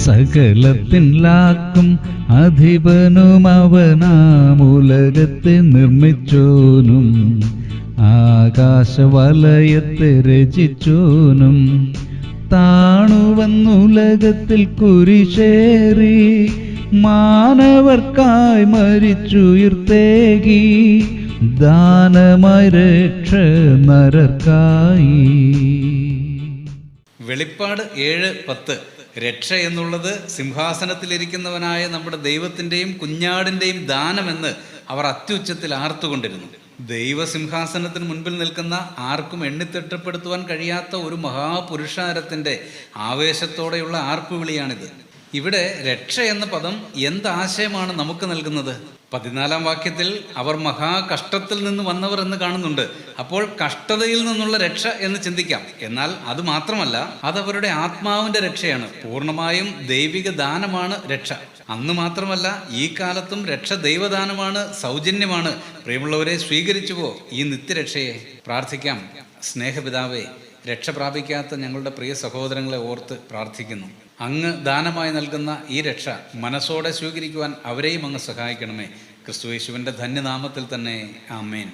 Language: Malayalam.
സകലത്തിലാക്കും അധിപനും അവനാമുലകത്തെ നിർമ്മിച്ചോനും ആകാശവലയത്തെ രചിച്ചോനും താണുവന്നുലകത്തിൽ കുരിശേറി മാനവർക്കായി മരിച്ചുയിർത്തേകി ദാനമായി രക്ഷ നരർക്കായി. വെളിപ്പാട് 7:10. രക്ഷ എന്നുള്ളത് സിംഹാസനത്തിലിരിക്കുന്നവനായ നമ്മുടെ ദൈവത്തിൻ്റെയും കുഞ്ഞാടിൻ്റെയും ദാനമെന്ന് അവർ അത്യുച്ചത്തിൽ ആർത്തുകൊണ്ടിരുന്നു. ദൈവസിംഹാസനത്തിന് മുൻപിൽ നിൽക്കുന്ന ആർക്കും എണ്ണിത്തിട്ടപ്പെടുത്തുവാൻ കഴിയാത്ത ഒരു മഹാപുരുഷാരത്തിൻ്റെ ആവേശത്തോടെയുള്ള ആർപ്പുവിളിയാണിത്. ഇവിടെ രക്ഷ എന്ന പദം എന്താശയമാണ് നമുക്ക് നൽകുന്നത്? 14-ാം വാക്യത്തിൽ അവർ മഹാകഷ്ടത്തിൽ നിന്ന് വന്നവർ എന്ന് കാണുന്നുണ്ട്. അപ്പോൾ കഷ്ടതയിൽ നിന്നുള്ള രക്ഷ എന്ന് ചിന്തിക്കാം. എന്നാൽ അത് മാത്രമല്ല, അതവരുടെ ആത്മാവിൻ്റെ രക്ഷയാണ്. പൂർണ്ണമായും ദൈവിക ദാനമാണ് രക്ഷ. അന്ന് മാത്രമല്ല, ഈ കാലത്തും രക്ഷ ദൈവദാനമാണ്, സൗജന്യമാണ്. പ്രിയമുള്ളവരെ, സ്വീകരിച്ചുവോ ഈ നിത്യരക്ഷയെ? പ്രാർത്ഥിക്കാം. സ്നേഹപിതാവേ, രക്ഷ പ്രാപിക്കാത്ത ഞങ്ങളുടെ പ്രിയ സഹോദരങ്ങളെ ഓർത്ത് പ്രാർത്ഥിക്കുന്നു. അങ്ങ് ദാനമായി നൽകുന്ന ഈ രക്ഷ മനസ്സോടെ സ്വീകരിക്കുവാൻ അവരെയും അങ്ങ് സഹായിക്കണമേ. ക്രിസ്തുയേശുവിൻ്റെ ധന്യനാമത്തിൽ തന്നെ. ആമേൻ.